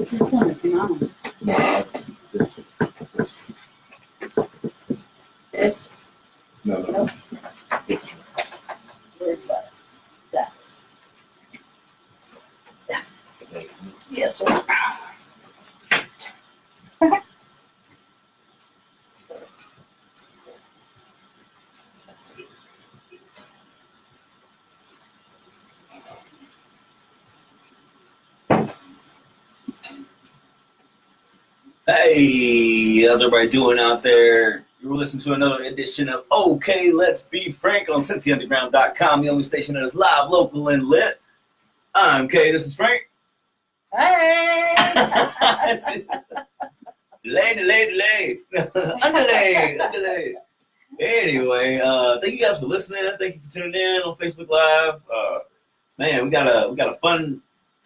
This one is mine. This? No. Nope. Where's that? That. That. Yes, sir. Hey, how's everybody doing out there? You're listening to another edition of OKaye, Let's Be Frank on CincyUnderground.com, the only station that is live, local, and lit. I'm Kay, this is Frank. Hey! Delay. Underlay. Anyway, thank you guys for listening. Thank you for tuning in on Facebook Live. Man, we got a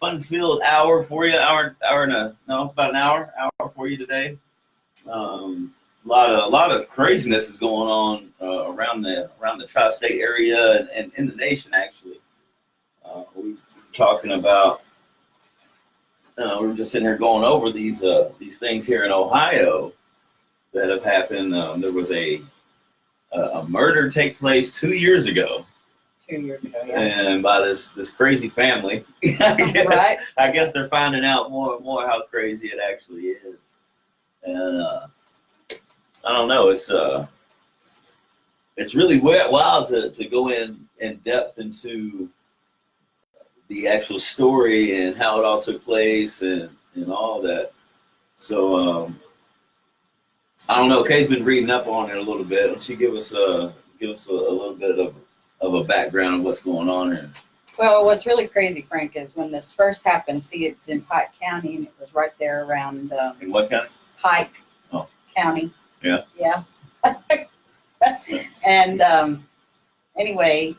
fun-filled hour for you. It's about an hour for you today. A lot of craziness is going on around the tri-state area and in the nation. Actually, we're talking about. We were just sitting here going over these things here in Ohio that have happened. There was a murder take place 2 years ago. 2 years ago, yeah. And by this crazy family, I guess they're finding out more and more how crazy it actually is. And I don't know, it's really wild to go in depth into the actual story and how it all took place and all that. So I don't know. Kay's been reading up on it a little bit. Why don't you give us a little bit of a background of what's going on here? Well, what's really crazy, Frank, is when this first happened, see, it's in Pike County, and it was right there around In what county? Pike County. Yeah. Yeah. And anyway.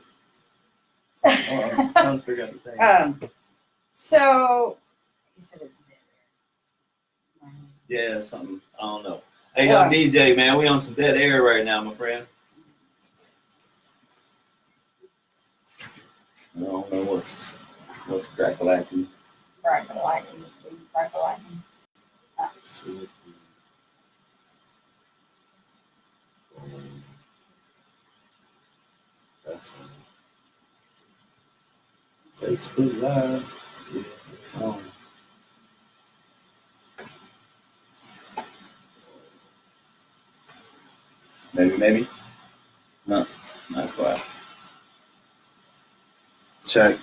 I'm trying to figure out the thing. So he said it's dead air. Yeah, something. I don't know. Hey, young DJ, man, we on some dead air right now, my friend. I don't know what's crack-a-lacking. Crack-a-lacking. Facebook Live. Yeah, it's on. Maybe. No, not quite. Check.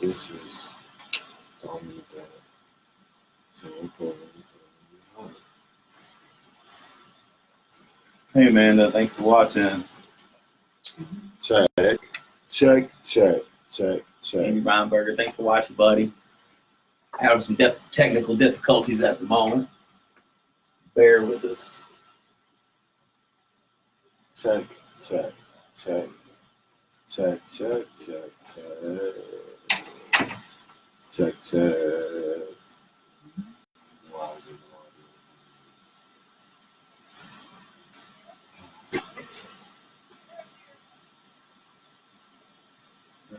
This is dominant. Hey, man, thanks for watching. Check. Amy Reinberger, thanks for watching, buddy. Having some technical difficulties at the moment. Bear with us. Check.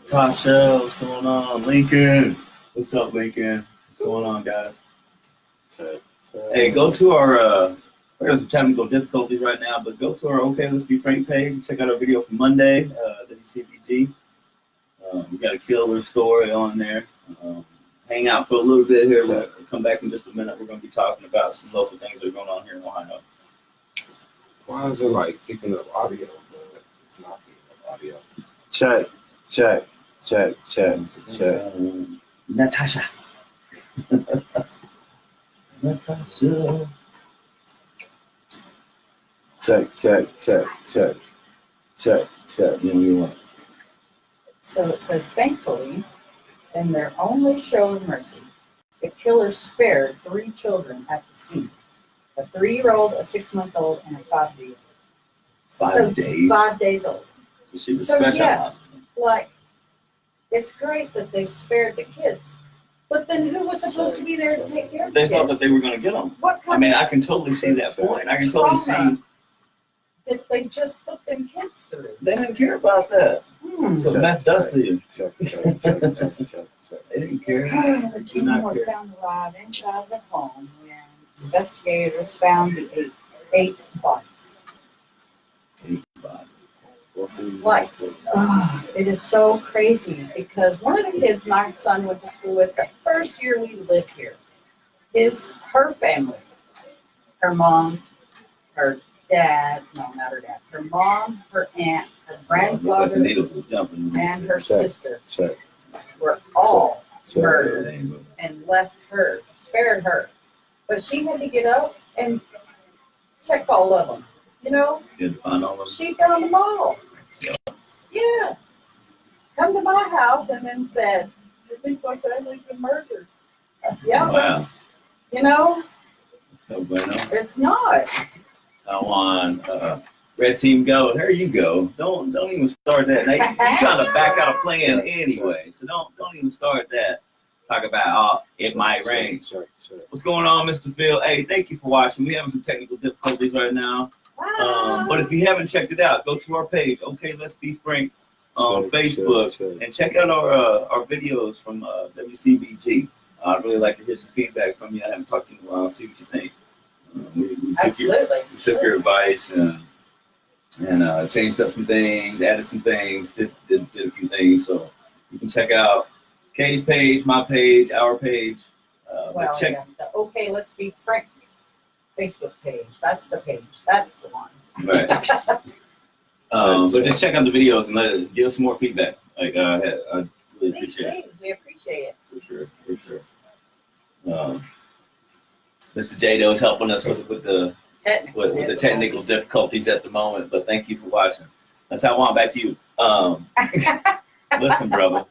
Tasha, what's going on? Lincoln, what's up, Lincoln? What's going on, guys? Hey, go to our, we have some technical difficulties right now, but go to our OKaye, Let's Be Frank page and check out our video from Monday, WCBG. We got a killer story on there. Hang out for a little bit here. We'll come back in just a minute. We're going to be talking about some local things that are going on here in Ohio. Why is it like picking up audio, but it's not picking up audio? Check. Natasha. Check. So it says, thankfully, in their only show of mercy, the killer spared 3 children at the scene. A 3-year-old, a 6-month-old, and a 5-day-old. 5 days? 5 days old. So she was So, fresh out of hospital. Like, it's great that they spared the kids. But then who was supposed to be there to take care of the They kids? thought that they were going to get them. What kind I mean, I can totally see that point. I can totally see did they just put them kids through? They didn't care about that. That's what meth does to you. Check. They didn't care. The Do two not were care. found alive inside the home when investigators found the eight bodies. Like, it is so crazy because one of the kids my son went to school with the first year we lived here, her family, her mom, her dad, no, not her dad, her mom, her aunt, her grandfather, and her sister were all murdered and left her, spared her. But she had to get up and check all of them, you know? Didn't find all of them. She found them all. Yeah. Come to my house and then said, "You think my family's been murdered?" Yeah. Wow. You know, It's no bueno. it's not. Taiwan, red team go. There you go. Don't even start that. Now, you're trying to back out of playing anyway, so don't even start that. Talk about it might rain. What's going on, Mr. Phil? Hey, thank you for watching. We're having some technical difficulties right now. But if you haven't checked it out, go to our page, Okay, Let's Be Frank, on Facebook, and check out our videos from WCBG. I'd really like to hear some feedback from you. I haven't talked to you in a while. See what you think. We took your advice and changed up some things, added some things, did a few things. So you can check out Kay's page, my page, our page. The Okay, Let's Be Frank Facebook page. That's the page. That's the one. Right. But just check out the videos and give us some more feedback. Like I really appreciate it. We appreciate it. For sure. Mr. Jado is helping us with the technical difficulties at the moment, but thank you for watching. That's how I want back to you. Listen, brother,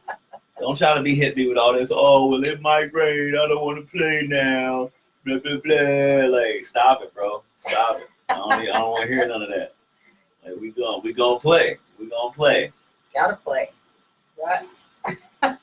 don't try to be hit me with all this. Oh, well, it might rain. I don't want to play now. Blah blah blah. Like, stop it, bro. Stop it. I don't want to hear none of that. Like, we gonna play. We gonna play. Gotta play. Right.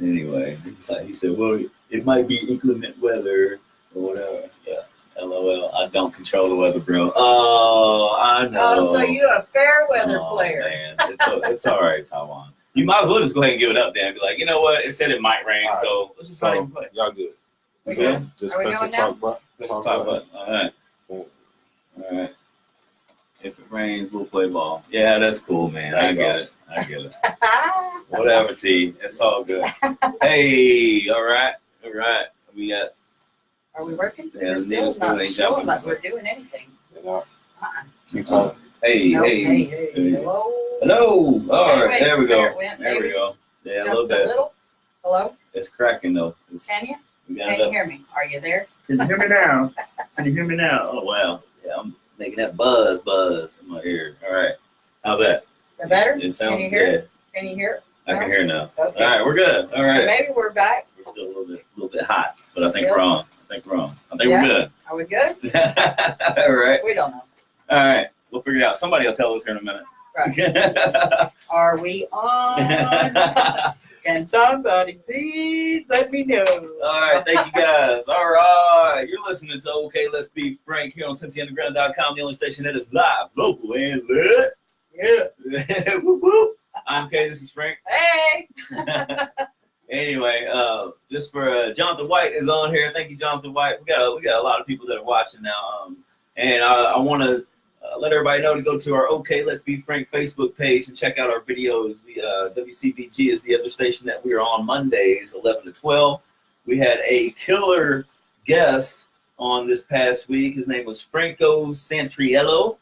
Anyway, he said, well, it might be inclement weather or whatever. Yeah. LOL. I don't control the weather, bro. Oh, I know. Oh, so you're a fair weather player. Man. It's all right, Taiwan. You might as well just go ahead and give it up, Dan. Be like, you know what? It said it might rain, right. So let's just go ahead and play. Y'all good. We So good? just Are we press the going talk now? button. Talk about it. All right. If it rains, we'll play ball. Yeah, that's cool, man. I get it. Whatever, T. It's all good. Hey, all right. We got. Are we working? Yeah, We're the needle still still not ain't showing jumping. like we're doing anything. You know, Uh-uh. keep talking. Hey. Hello. Hello. All right. Wait, There we there go. it went, There we maybe. go. Yeah, a Jumped little bit. Hello? It's cracking though. Can you? We got Can it you up. hear me? Are you there? Can you hear me now? Oh wow. Yeah, I'm making that buzz in my ear. All right. How's that? Is that better? It sounds Can you hear good. it? Can you hear it? I can hear now. Okay. All right, we're good. All So right. maybe we're back. We're still a little bit hot, but I think Still? we're on. I think Yeah? we're good. Are we good? All right. We don't know. All right. We'll figure it out. Somebody will tell us here in a minute. Right. Are we on? Can somebody please let me know? All right, thank you guys. All right, you're listening to Okay, Let's Be Frank here on CincyUnderground.com, the only station that is live, local, and lit. Yeah. Whoop, whoop. I'm Kay, this is Frank. Hey. Anyway, just for Jonathan White is on here. Thank you, Jonathan White. We got a lot of people that are watching now, and I want to let everybody know to go to our Okay, Let's Be Frank Facebook page and check out our videos. WCBG is the other station that we are on Mondays, 11 to 12. We had a killer guest on this past week. His name was Franco Santriello,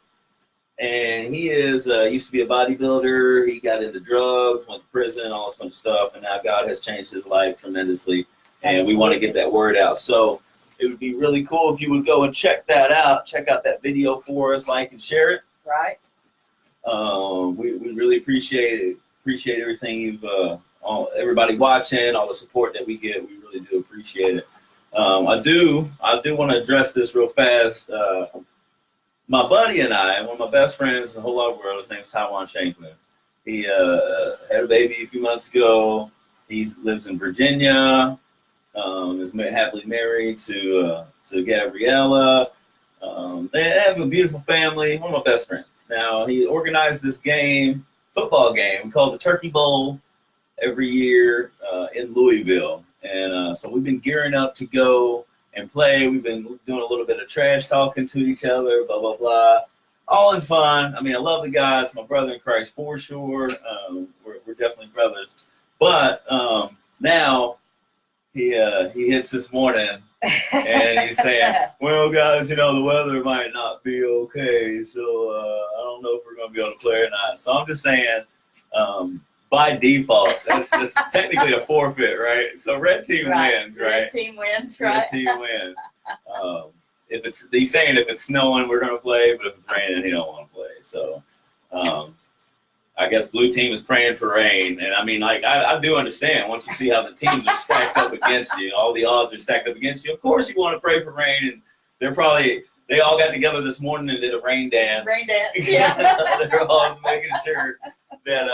and he is used to be a bodybuilder. He got into drugs, went to prison, all this bunch of stuff, and now God has changed his life tremendously, and we want to get that word out. So it would be really cool if you would go and check that out. Check out that video for us, like and share it. Right. We really appreciate it. Appreciate everything you've everybody watching, all the support that we get. We really do appreciate it. I do want to address this real fast. My buddy and I, one of my best friends in the whole wide world, his name's Taiwan Shanklin. He had a baby a few months ago. He lives in Virginia. Is happily married to Gabriella. They have a beautiful family. One of my best friends. Now, he organized this game, football game, called the Turkey Bowl every year in Louisville. And so we've been gearing up to go and play. We've been doing a little bit of trash talking to each other, blah, blah, blah. All in fun. I mean, I love the guy. It's my brother in Christ for sure. We're definitely brothers. But now he hits this morning and he's saying, well, guys, you know, the weather might not be okay. So I don't know if we're going to be able to play or not. So I'm just saying, by default, that's technically a forfeit, right? So red team wins, right? Red team wins, right? Red team wins. He's saying if it's snowing, we're gonna play, but if it's raining, he don't want to play. So, I guess blue team is praying for rain, and I mean, like I do understand once you see how the teams are stacked up against you, all the odds are stacked up against you. Of course, you want to pray for rain, and they all got together this morning and did a rain dance. Rain dance, yeah. They're all making sure that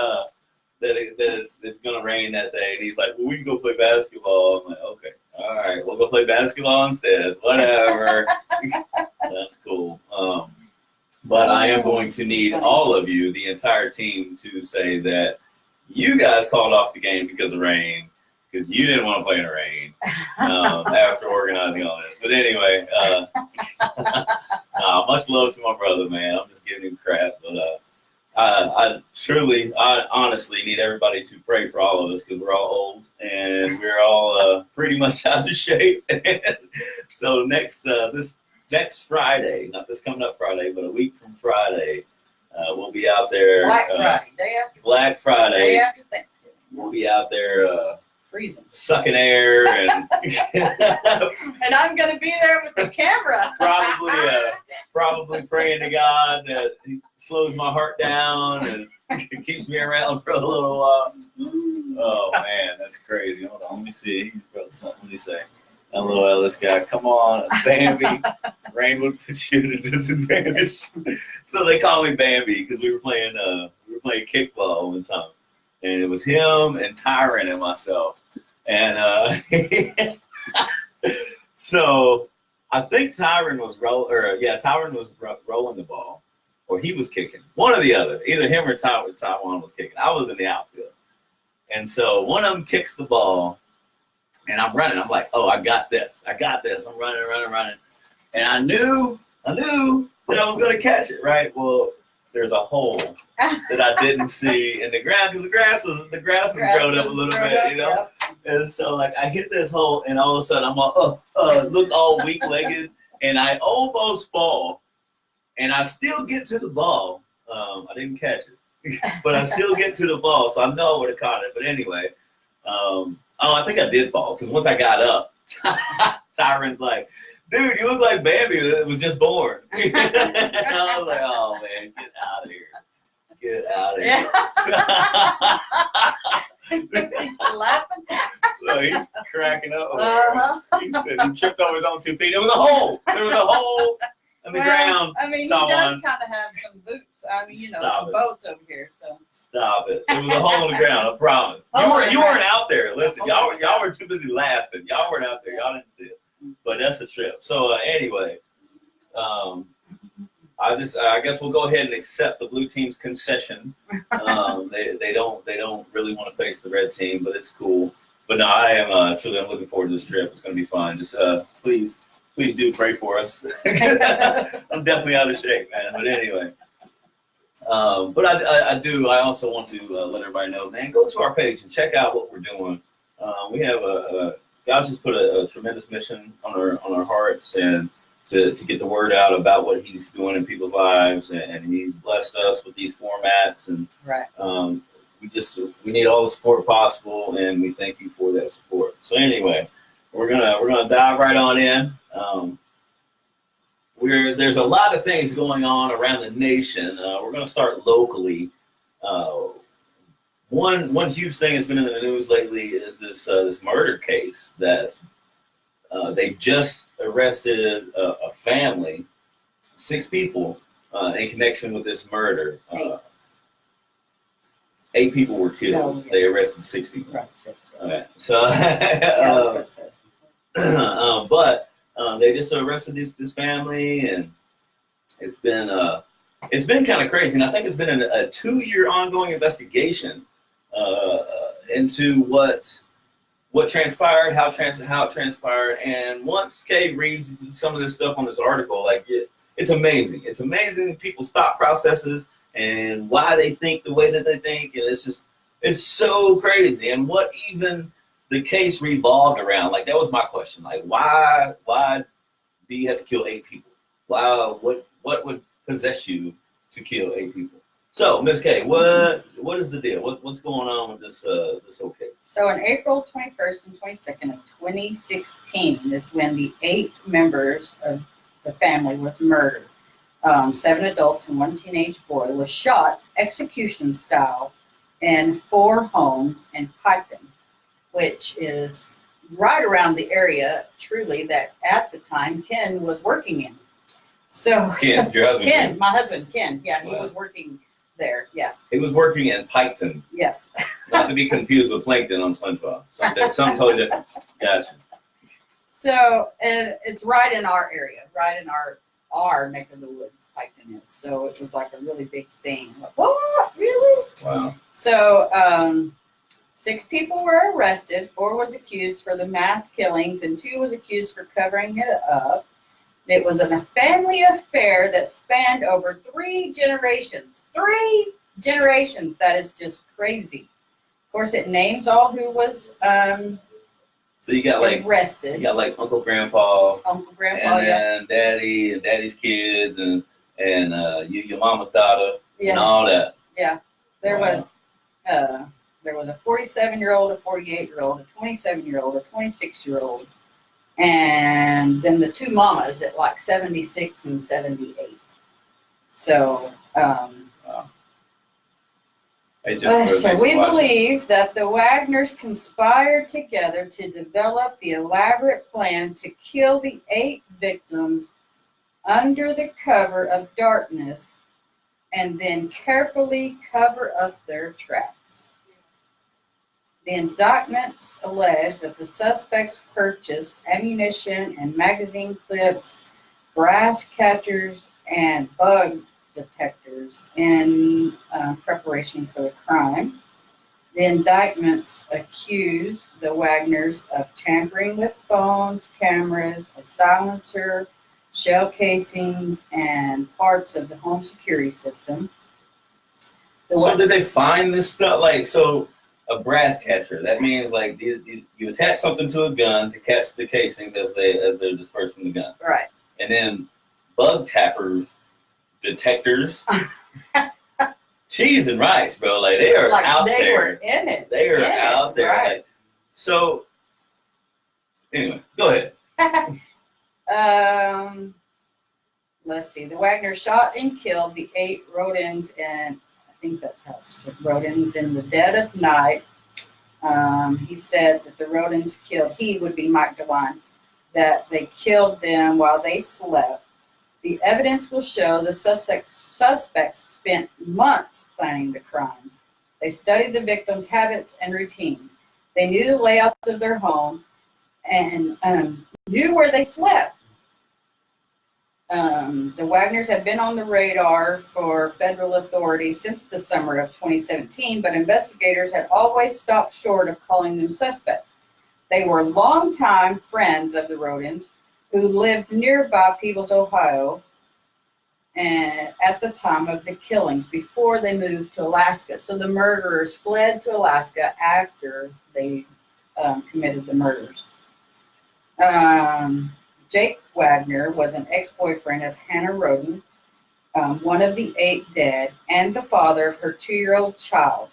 it's gonna rain that day, and he's like, well, we can go play basketball. I'm like, okay, all right, we'll go play basketball instead, whatever. That's cool. But I am going to need all of you, the entire team, to say that you guys called off the game because of rain, because you didn't want to play in the rain after organizing all this. But anyway, much love to my brother, man. I'm just giving him crap, but I honestly need everybody to pray for all of us because we're all old and we're all pretty much out of shape. So this next Friday, not this coming up Friday, but a week from Friday, we'll be out there. Black Friday, Black Friday. Day after Thanksgiving. We'll be out there freezing, sucking air, and and I'm gonna be there with the camera. probably praying to God that He slows my heart down and keeps me around for a little while. Oh man, that's crazy. Hold on, let me see. He wrote something. What did he say? That little Ellis guy. Come on, Bambi. Rain would put you at a disadvantage. So they call me Bambi because we were playing kickball one time. And it was him and Tyron and myself. And so I think Tyron was rolling the ball, or he was kicking. One or the other. Either him or Taiwan was kicking. I was in the outfield. And so one of them kicks the ball, and I'm running. I'm like, oh, I got this. I'm running. And I knew that I was going to catch it, right? Well, there's a hole that I didn't see in the ground because the grass was grown up a little bit, you know. Yep. And so like I hit this hole, and all of a sudden I'm all look all weak-legged, and I almost fall, and I still get to the ball. I didn't catch it, but I still get to the ball, so I know I would have caught it. But anyway, I think I did fall because once I got up, Tyron's like, dude, you look like Bambi that was just born. And I was like, oh, man, get out of here. Get out of here. He's laughing. So he's cracking up. He said he tripped over his own 2 feet. There was a hole. There was a hole in the ground. I mean, he does kind of have some boots. I mean, some boats over here. So stop it. There was a hole in the ground, I promise. You weren't out there. Listen, y'all were too busy laughing. Y'all weren't out there. Y'all didn't see it. But that's a trip. So anyway, I guess we'll go ahead and accept the blue team's concession. They don't really want to face the red team, but it's cool. But no, I'm looking forward to this trip. It's going to be fun. Just please do pray for us. I'm definitely out of shape, man. But anyway, but I also want to let everybody know, man, go to our page and check out what we're doing. We have God just put a tremendous mission on our hearts, and to get the word out about what He's doing in people's lives, and He's blessed us with these formats, and we need all the support possible, and we thank you for that support. So anyway, we're gonna dive right on in. There's a lot of things going on around the nation. We're gonna start locally. One huge thing that's been in the news lately is this murder case that's they just arrested a family, 6 people in connection with this murder. 8 people were killed. They arrested 6 people. Right, 6. Okay. So, but they just arrested this family, and it's been kind of crazy, and I think it's been a 2-year ongoing investigation into what transpired, how it transpired, and once Kay reads some of this stuff on this article, like it's amazing. It's amazing people's thought processes and why they think the way that they think, and it's so crazy. And what even the case revolved around, like that was my question, like why do you have to kill 8 people? Why? What would possess you to kill 8 people? So, Ms. Kay, what is the deal? What's going on with this whole case? So on April 21st and 22nd of 2016 is when the 8 members of the family was murdered. 7 adults and 1 teenage boy was shot execution style in 4 homes in Piketon, which is right around the area, truly, that at the time Ken was working in. So Ken, your husband? Ken, my husband, Ken. Yeah, he Wow. was working there. Yeah. He was working in Piketon, Yes. not to be confused with Plankton on SpongeBob. Something totally different. Gotcha. So it's right in our area, right in our neck of the woods, Piketon is. So it was like a really big thing. Like, what? Really? Wow. So 6 people were arrested. 4 was accused for the mass killings, and 2 was accused for covering it up. It was a family affair that spanned over 3 generations. 3 generations. That is just crazy. Of course, it names all who was So you got like arrested. Uncle Grandpa, Uncle Grandpa, and yeah. then Daddy and Daddy's kids, and your mama's daughter, and Yeah. all that. Yeah. There Wow. was a 47-year-old, a 48-year-old, a 27-year-old, a 26-year-old, and then the 2 mamas at like 76 and 78. So, Hey, Jennifer, so thanks we for watching. believe that the Wagners conspired together to develop the elaborate plan to kill the 8 victims under the cover of darkness and then carefully cover up their tracks. The indictments allege that the suspects purchased ammunition and magazine clips, brass catchers, and bug detectors in preparation for the crime. The indictments accuse the Wagners of tampering with phones, cameras, a silencer, shell casings, and parts of the home security system. So did they find this stuff? Like, so a brass catcher, that means like you attach something to a gun to catch the casings as they're dispersed from the gun. Right. And then bug tappers, detectors, cheese and rice, bro. Like they are Like out they there. were in it. They are in it, out there. right. Like, so anyway, go ahead. Let's see. The Wagner shot and killed the 8 rodents, and I think that's how it's rodents in the dead of night. He said that the rodents killed. He would be Mike DeWine. That they killed them while they slept. The evidence will show the suspects spent months planning the crimes. They studied the victims' habits and routines. They knew the layouts of their home and knew where they slept. The Wagners have been on the radar for federal authorities since the summer of 2017, but investigators had always stopped short of calling them suspects. They were longtime friends of the Rodins who lived nearby Peebles, Ohio, and at the time of the killings, before they moved to Alaska. So the murderers fled to Alaska after they committed the murders. Jake Wagner was an ex-boyfriend of Hannah Rodin, one of the 8 dead, and the father of her 2-year-old child.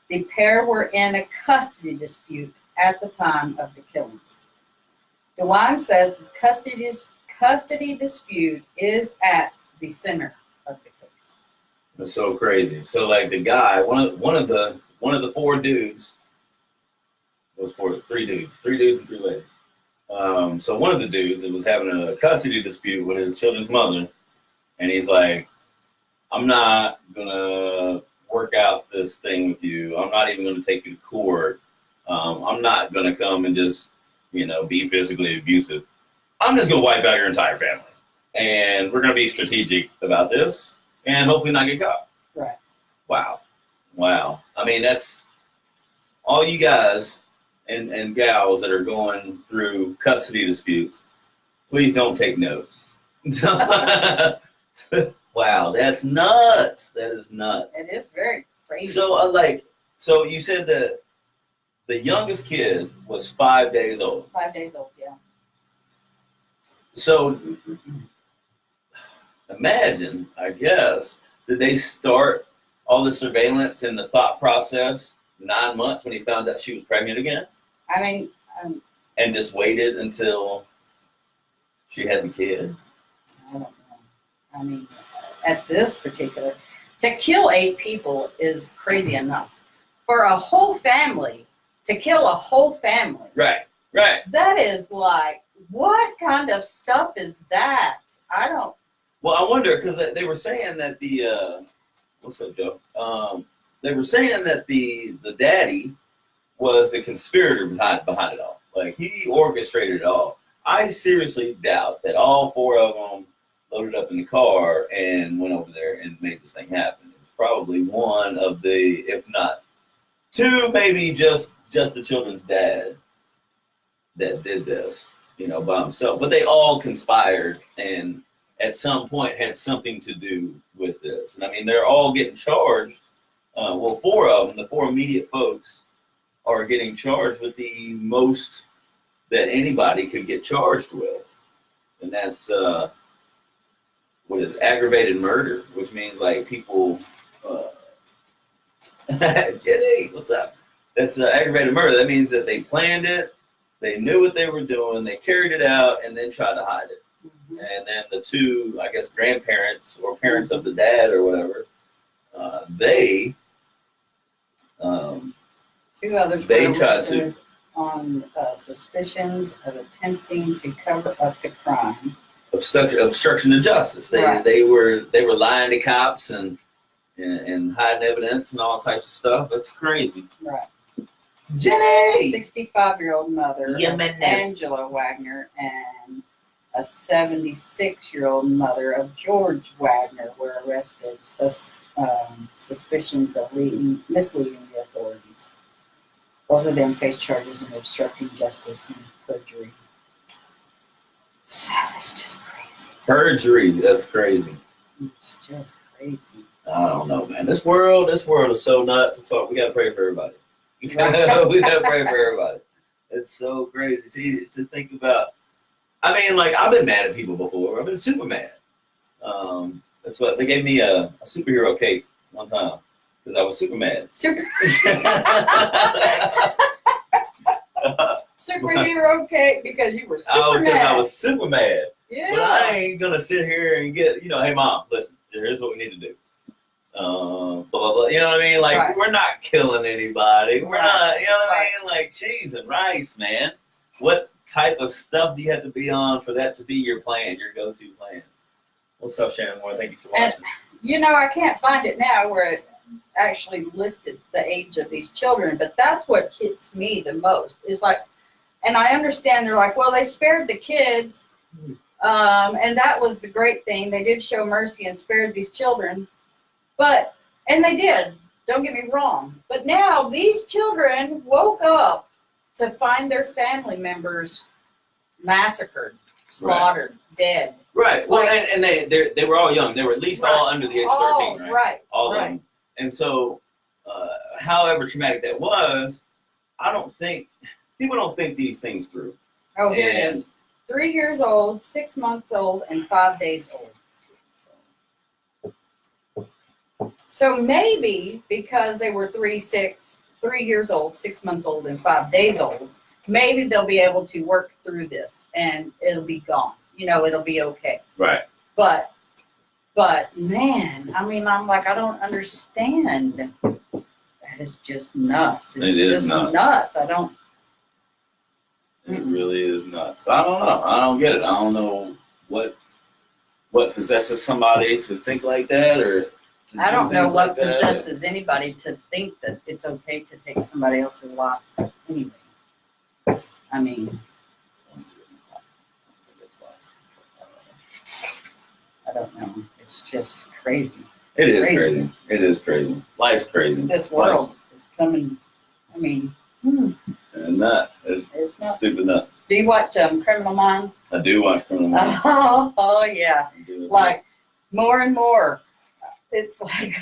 The pair were in a custody dispute at the time of the killings. DeWine says the custody dispute is at the center of the case. It's so crazy. So like the guy, one of the 4 dudes, it was 3 dudes and 3 ladies. So one of the dudes was having a custody dispute with his children's mother, and he's like, I'm not gonna work out this thing with you. I'm not even gonna take you to court. I'm not gonna come and just, be physically abusive. I'm just gonna wipe out your entire family. and we're going to be strategic about this, and hopefully not get caught. Right. Wow. I mean, that's all you guys and gals that are going through custody disputes. Please don't take notes. Wow, that's nuts. That is nuts. It is very crazy. So you said that the youngest kid was 5 days old. 5 days old, yeah. So imagine, I guess, did they start all the surveillance and the thought process 9 months when he found out she was pregnant again? I mean, and just waited until she had the kid? I don't know. I mean, at this particular, to kill 8 people is crazy enough. For a whole family, to kill a whole family. Right. That is like, what kind of stuff is that? I don't. Well, I wonder, because they were saying that the, what's up, Joe? They were saying that the daddy was the conspirator behind it all. Like, he orchestrated it all. I seriously doubt that all 4 of them loaded up in the car and went over there and made this thing happen. It was probably one of the, if not 2, maybe just the children's dad that did this, by himself. But they all conspired and at some point had something to do with this. And I mean, they're all getting charged. 4 of them, the 4 immediate folks, are getting charged with the most that anybody could get charged with. And that's, what is it? Aggravated murder, which means like people, Jenny, what's up? That's aggravated murder. That means that they planned it, they knew what they were doing, they carried it out, and then tried to hide it. Mm-hmm. And then the 2, I guess, grandparents or parents of the dad or whatever, they 2 others they were tried to arrested on suspicions of attempting to cover up the crime. obstruction of justice. They were lying to cops and hiding evidence and all types of stuff. That's crazy. Right. Jenny! 65-year-old mother of Angela Wagner and a 76-year-old mother of George Wagner were arrested. Suspicions of misleading the authorities. Both of them face charges of obstructing justice and perjury. So it's just crazy. Perjury, that's crazy. It's just crazy. I don't know, man. This world is so nuts. We gotta pray for everybody. We gotta pray for everybody. It's so crazy to think about. I mean, like, I've been mad at people before. I've been super mad. That's what they gave me a superhero cake one time because I was super mad. Superhero cake because you were super mad. I was super mad. Yeah. But I ain't gonna sit here and get, hey mom, listen, here's what we need to do. Blah, blah, blah. You know what I mean? Like, We're not killing anybody. We're not, you know what I mean? Like, cheese and rice, man. What type of stuff do you have to be on for that to be your plan, your go-to plan? What's up, Shannon Moore? Thank you for watching. I can't find it now where it actually listed the age of these children, but that's what hits me the most. Is like, and I understand they're like, well, they spared the kids, and that was the great thing. They did show mercy and spared these children, and they did. Don't get me wrong. But now these children woke up to find their family members massacred, slaughtered, dead. Right. Well, and they were all young. They were at least all under the age of 13, right? Right. All of them. And so, however traumatic that was, people don't think these things through. Oh, here it is. 3 years old, 6 months old, and 5 days old. So maybe because they were 3 years old, 6 months old, and 5 days old, maybe they'll be able to work through this and it'll be gone. It'll be okay. Right. But man, I mean, I'm like, I don't understand. That is just nuts. It's just nuts. I don't. It really is nuts. I don't know. I don't get it. I don't know what possesses somebody to think like that, or I don't know what possesses anybody to think that it's okay to take somebody else's life. Anyway, I mean. don't know. It's just crazy. It is crazy. It is crazy. Life's crazy. This world is coming. I mean, And nuts. it's not. Stupid nuts. Do you watch Criminal Minds? I do watch Criminal Minds. Oh yeah. I do. Like more and more, it's like,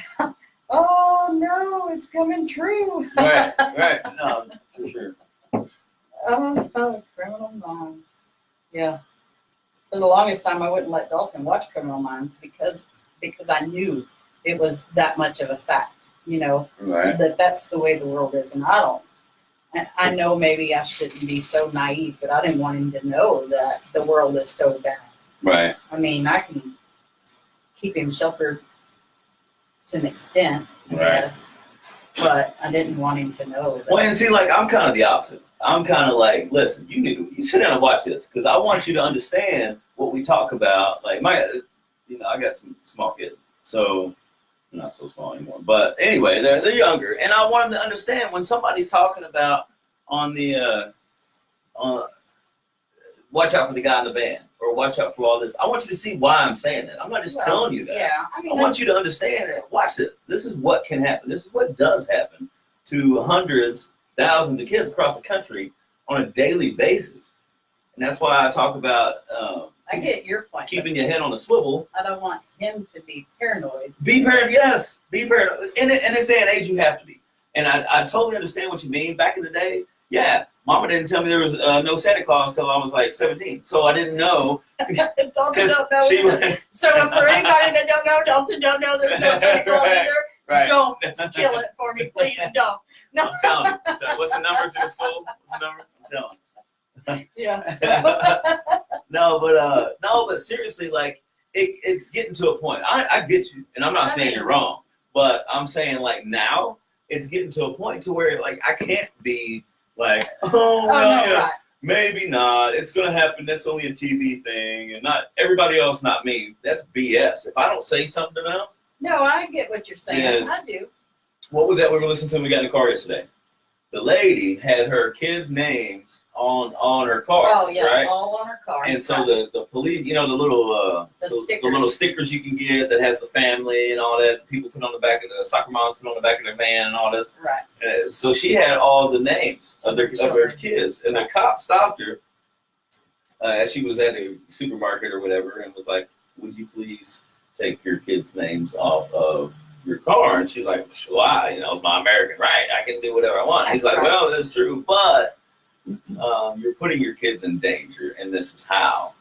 oh no, it's coming true. Right. No, for sure. Oh, Criminal Minds. Yeah. For the longest time, I wouldn't let Dalton watch Criminal Minds because I knew it was that much of a fact. You know, Right. that's the way the world is, and I know maybe I shouldn't be so naive, but I didn't want him to know that the world is so bad. Right. I mean, I can keep him sheltered to an extent, I Right. guess, but I didn't want him to know that. Well, and see, like, I'm kind of the opposite. I'm kind of like, listen, you sit down and watch this because I want you to understand what we talk about. Like I got some small kids, so they're not so small anymore. But anyway, they're younger, and I want them to understand when somebody's talking about watch out for the guy in the van or watch out for all this. I want you to see why I'm saying that. I'm not just telling you that. Yeah, I I mean, want you to understand that. Watch this. This is what can happen. This is what does happen to hundreds, thousands of kids across the country on a daily basis. And that's why I talk about I get your point. keeping your head on a swivel. I don't want him to be paranoid. Be paranoid, yes. Be paranoid. In this day and age, you have to be. And I totally understand what you mean. Back in the day, yeah, Mama didn't tell me there was no Santa Claus till I was like 17. So I didn't know. Dalton don't know she either. was- So for anybody that don't know, Dalton don't know there's no Santa Claus either. Right. Don't kill it for me, please don't. No. I'm telling you. What's the number to the school? What's the number? I'm telling you. Yeah. No, but seriously, like it's getting to a point. I get you, and I'm not saying you're wrong, but I'm saying like now it's getting to a point to where like I can't be like, oh well, no, yeah, right. maybe not. It's gonna happen. That's only a TV thing, and not everybody else, not me. That's BS. If I don't say something to them, No, I get what you're saying. Yeah. I do. what was that we were listening to when we got in the car yesterday? The lady had her kids' names on her car. Oh yeah, right? all on her car. And so the police, the little the little stickers you can get that has the family and all that. People put on the back of the soccer moms put on the back of their van and all this. Right. So she had all the names of her kids, and the cop stopped her as she was at a supermarket or whatever, and was like, "Would you please take your kids' names off of your car?" And she's like, "Why? It's my American right. I can do whatever I want." He's like, "Well, that's true, but you're putting your kids in danger, and this is how.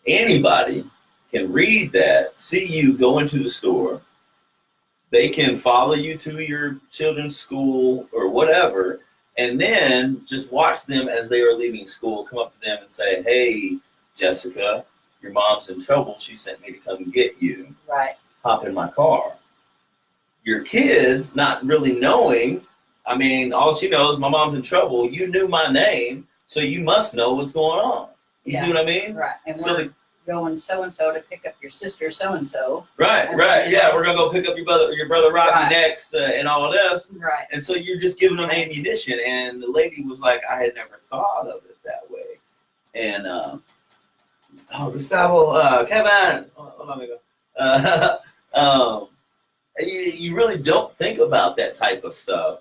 Anybody can read that, see you go into the store. They can follow you to your children's school or whatever, and then just watch them as they are leaving school, come up to them and say, 'Hey, Jessica, your mom's in trouble. She sent me to come get you. Right. Hop in my car.' Your kid, not really knowing, all she knows, my mom's in trouble. You knew my name, so you must know what's going on. You see what I mean? Right. And So we're going so-and-so to pick up your sister so-and-so. Right. Yeah, we're going to go pick up your brother Robbie next and all of this. Right. And so you're just giving them ammunition. And the lady was like, I had never thought of it that way. And, Gustavo, Kevin, hold on, amigo. You really don't think about that type of stuff.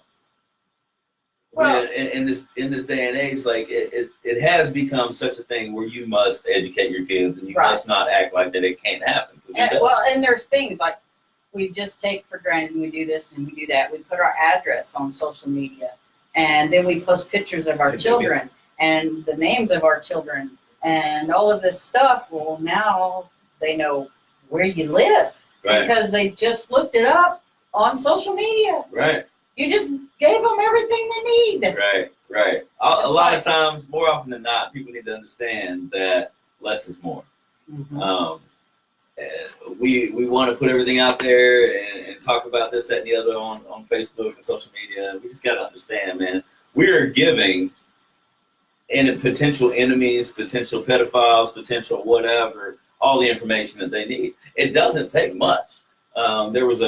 Well, in this day and age, like it has become such a thing where you must educate your kids and you must not act like that it can't happen. And there's things like we just take for granted, and we do this and we do that. We put our address on social media, and then we post pictures of our children and the names of our children and all of this stuff. Well, now they know where you live because they just looked it up on social media. Right. You just gave them everything they need. Right. A lot of times, more often than not, people need to understand that less is more. Mm-hmm. We want to put everything out there and talk about this, that, and the other on Facebook and social media. We just got to understand, man, we are giving potential enemies, potential pedophiles, potential whatever, all the information that they need. It doesn't take much. There was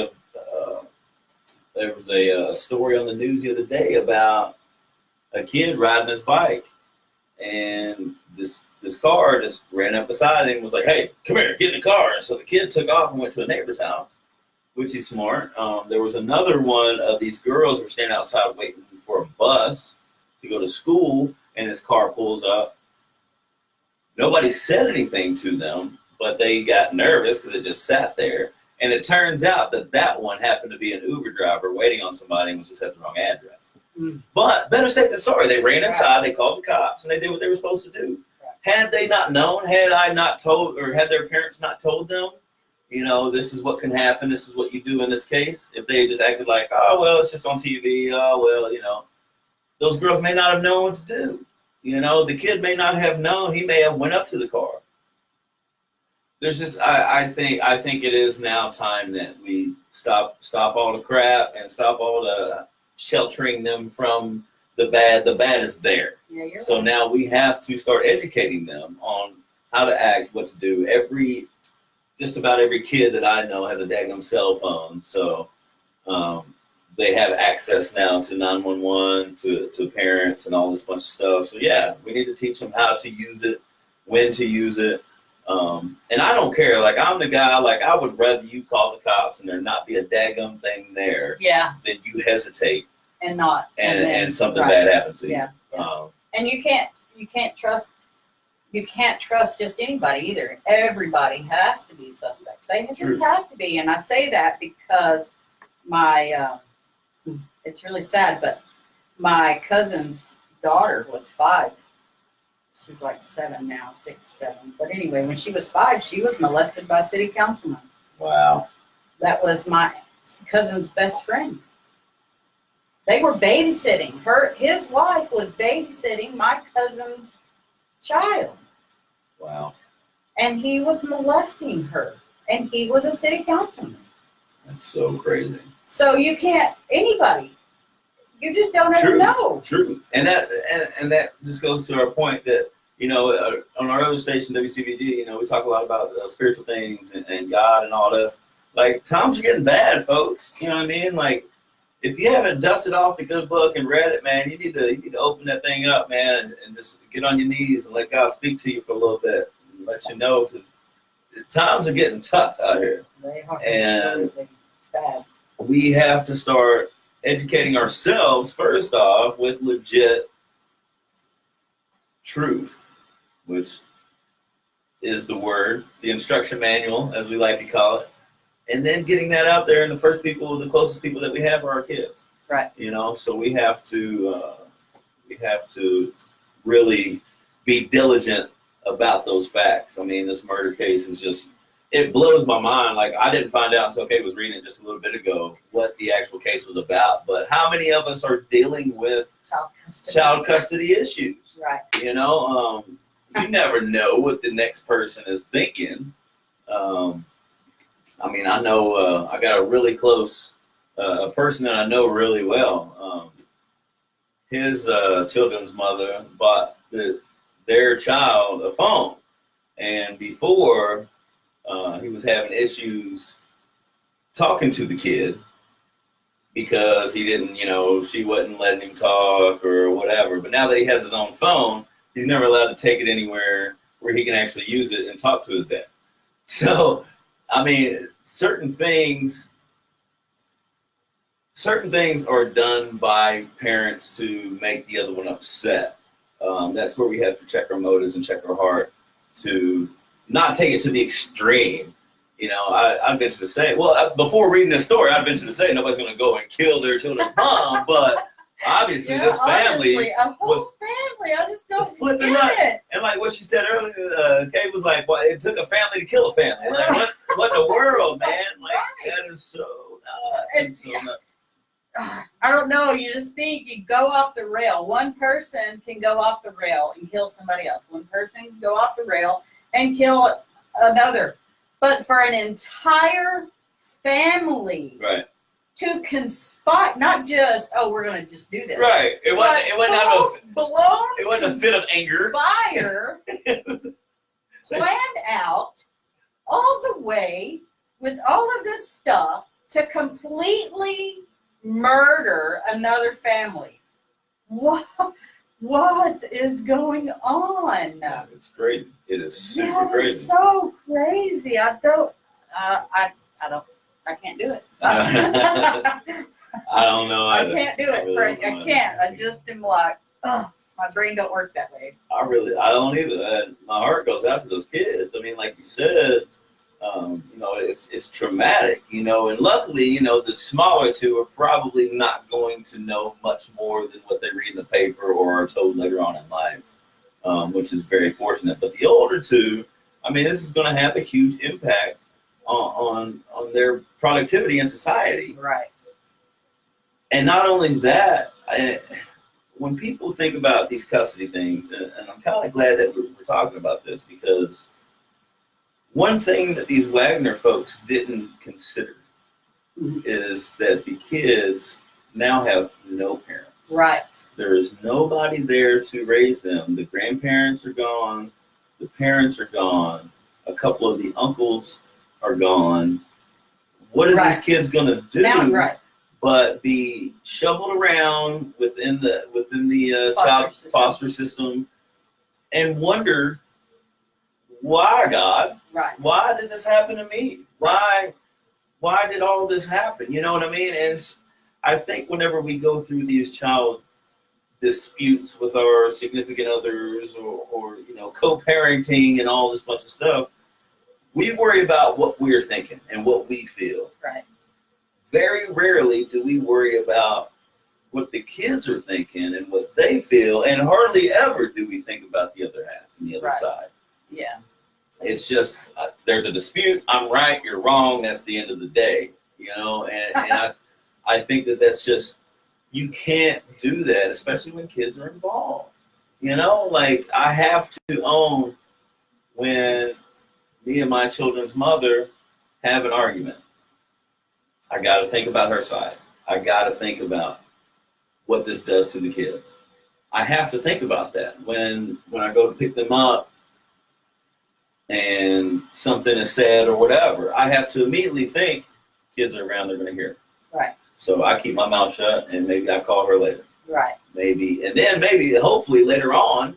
a story on the news the other day about a kid riding his bike, and this this car just ran up beside him and was like, "Hey, come here, get in the car." And so the kid took off and went to a neighbor's house, which is smart. There was another one of these girls were standing outside waiting for a bus to go to school, and this car pulls up. Nobody said anything to them, but they got nervous because it just sat there. And it turns out that that one happened to be an Uber driver waiting on somebody and was just at the wrong address. Mm. But better safe than sorry. They ran inside, they called the cops, and they did what they were supposed to do. Had they not known, had I not told, or had their parents not told them, you know, this is what can happen, this is what you do in this case, if they just acted like, oh, well, it's just on TV, oh, well, you know, those girls may not have known what to do. You know, the kid may not have known. He may have went up to the car. There's just, I think it is now time that we stop all the crap and stop all the sheltering them from the bad. The bad is there. Yeah, you're so right. Now we have to start educating them on how to act, what to do. Just about every kid that I know has a daggum cell phone. So they have access now to 911, to parents and all this bunch of stuff. So yeah, we need to teach them how to use it, when to use it. And I don't care. Like, I'm the guy, like, I would rather you call the cops and there not be a daggum thing there than you hesitate and not and something bad happens to you. Yeah. And you can't trust just anybody either. Everybody has to be suspects. They just have to be. And I say that because it's really sad, but my cousin's daughter was 5. She's like 7 now, 6, 7. But anyway, when she was 5, she was molested by a city councilman. Wow. That was my cousin's best friend. They were babysitting. His wife was babysitting my cousin's child. Wow. And he was molesting her. And he was a city councilman. That's so crazy. So you can't, anybody, you just don't ever know. Truth. And that just goes to our point that, you know, on our other station, WCBG, you know, we talk a lot about spiritual things and God and all this. Like, times are getting bad, folks. You know what I mean? Like, if you haven't dusted off the good book and read it, man, you need to open that thing up, man, and just get on your knees and let God speak to you for a little bit and let you know, because times are getting tough out here. They are. And absolutely. It's bad. We have to start educating ourselves first off with legit truth, which is the word, the instruction manual, as we like to call it, and then getting that out there. And the closest people that we have are our kids. Right. You know, so we have to really be diligent about those facts. I mean, this murder case is just, it blows my mind. Like, I didn't find out until Kay was reading it just a little bit ago what the actual case was about. But how many of us are dealing with child custody issues? Right. You know, you never know what the next person is thinking. I mean, I know I got a really close a person that I know really well. His children's mother bought their child a phone, and before he was having issues talking to the kid because he didn't, you know, she wasn't letting him talk or whatever. But now that he has his own phone, he's never allowed to take it anywhere where he can actually use it and talk to his dad. So, I mean, certain things are done by parents to make the other one upset. That's where we have to check our motives and check our heart to not take it to the extreme. You know, I'd venture to say, before reading this story, I'd venture to say nobody's going to go and kill their children's mom, but obviously this family a whole family, I just don't flipping get nuts. it. And like what she said earlier, Kay was like, well, it took a family to kill a family. Like, what in the world, man? Like, that is so nuts. It's so nuts. I don't know. You just think you go off the rail. One person can go off the rail and kill somebody else. One person can go off the rail and kill another. But for an entire family to conspire, not just, we're going to just do this. Right. It wasn't a fit of anger. Fire planned out all the way with all of this stuff to completely murder another family. what is going on? It's crazy. It is super Yeah, it's crazy. so crazy. I can't do it. I don't know I either. can't do it, really Frank. don't I know can't. either. I just am like, oh, my brain don't work that way. I don't either. My heart goes out to those kids. I mean, like you said, it's traumatic, and luckily, the smaller two are probably not going to know much more than what they read in the paper or are told later on in life, which is very fortunate. But the older two, I mean, this is going to have a huge impact on their productivity in society. Right. And not only that, when people think about these custody things, and I'm kind of glad that we're talking about this, because one thing that these Wagner folks didn't consider is that the kids now have no parents. Right. There is nobody there to raise them. The grandparents are gone. The parents are gone. A couple of the uncles are gone. What are these kids going to do? Right. But be shoveled around within the child foster system and wonder, why, God? Right. Why did this happen to me? Why did all this happen? You know what I mean? And I think whenever we go through these child disputes with our significant others or co-parenting and all this bunch of stuff, we worry about what we're thinking and what we feel. Right. Very rarely do we worry about what the kids are thinking and what they feel, and hardly ever do we think about the other half and the other side. Yeah. It's just, there's a dispute, I'm right, you're wrong, that's the end of the day, and I think that's just, you can't do that, especially when kids are involved. Like, I have to own when me and my children's mother have an argument. I got to think about her side. I got to think about what this does to the kids. I have to think about that when I go to pick them up and something is said or whatever. I have to immediately think, kids are around, they're going to hear it. Right. So I keep my mouth shut and maybe I call her later. Right. Maybe, and then hopefully later on,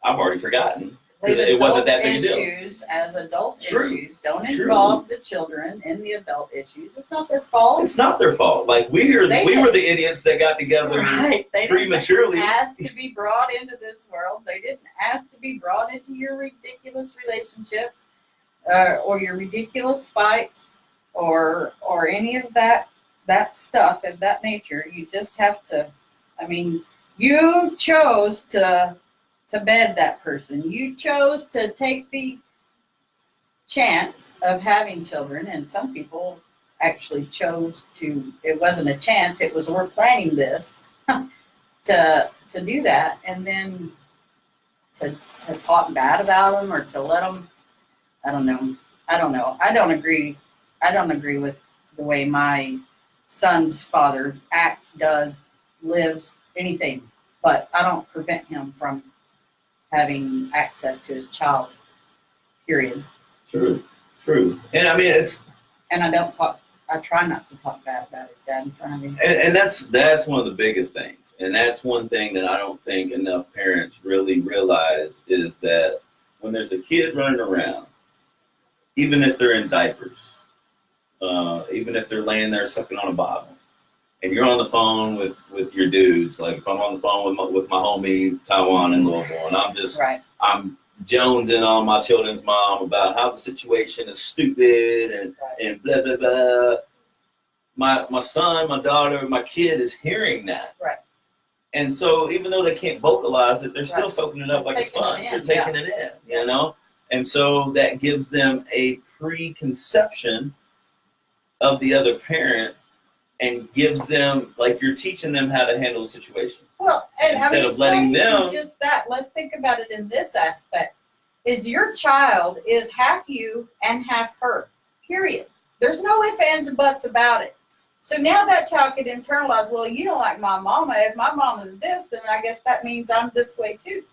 I've already forgotten. It wasn't that big a deal. Issues as adult True. issues don't True. involve the children in the adult issues. It's not their fault. It's not their fault. Like we were the idiots that got together Right. They prematurely. didn't ask to be brought into this world. They didn't ask to be brought into your ridiculous relationships, or your ridiculous fights, or any of that stuff of that nature. You just have to. I mean, you chose to bed that person. You chose to take the chance of having children, and some people actually chose to. It wasn't a chance. It was, we're planning this to do that, and then to talk bad about them or to let them. I don't know. I don't agree with the way my son's father acts, does, lives, anything. But I don't prevent him from having access to his child, period. True. And I mean, And I try not to talk bad about his dad in front of him. and that's one of the biggest things. And that's one thing that I don't think enough parents really realize is that when there's a kid running around, even if they're in diapers, even if they're laying there sucking on a bottle, and you're on the phone with your dudes, like if I'm on the phone with my homie Taiwan in Louisville, and I'm jonesing on my children's mom about how the situation is stupid and blah blah blah. My son, my daughter, my kid is hearing that. Right. And so even though they can't vocalize it, they're still soaking it up like a sponge. They're taking it in, And so that gives them a preconception of the other parent and gives them, like, you're teaching them how to handle a situation. Well, and instead of letting them just that, let's think about it in this aspect. Is your child is half you and half her. Period. There's no ifs, ands, or buts about it. So now that child could internalize, well, you don't like my mama. If my mama's this, then I guess that means I'm this way too.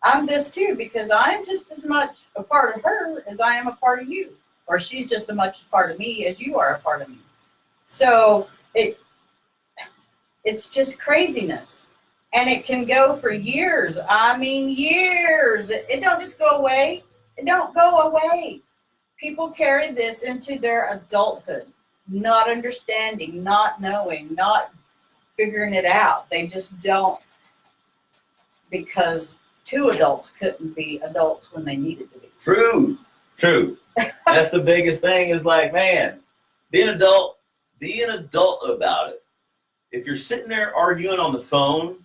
I'm this too, because I'm just as much a part of her as I am a part of you. Or she's just as much a part of me as you are a part of me. So it's just craziness. And it can go for years. I mean, years. It don't just go away. It don't go away. People carry this into their adulthood, not understanding, not knowing, not figuring it out. They just don't, because two adults couldn't be adults when they needed to be. Truth. That's the biggest thing is like, man, be an adult about it. If you're sitting there arguing on the phone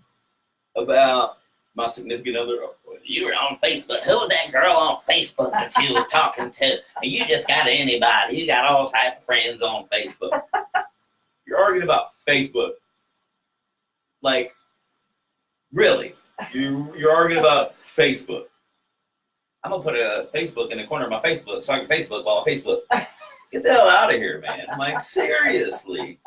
about my significant other, you were on Facebook. Who was that girl on Facebook that you was talking to? And you just got anybody. You got all type of friends on Facebook. You're arguing about Facebook. Like, really? You're arguing about Facebook. I'm going to put a Facebook in the corner of my Facebook so I can Facebook while I Facebook. Get the hell out of here, man. I'm like, seriously.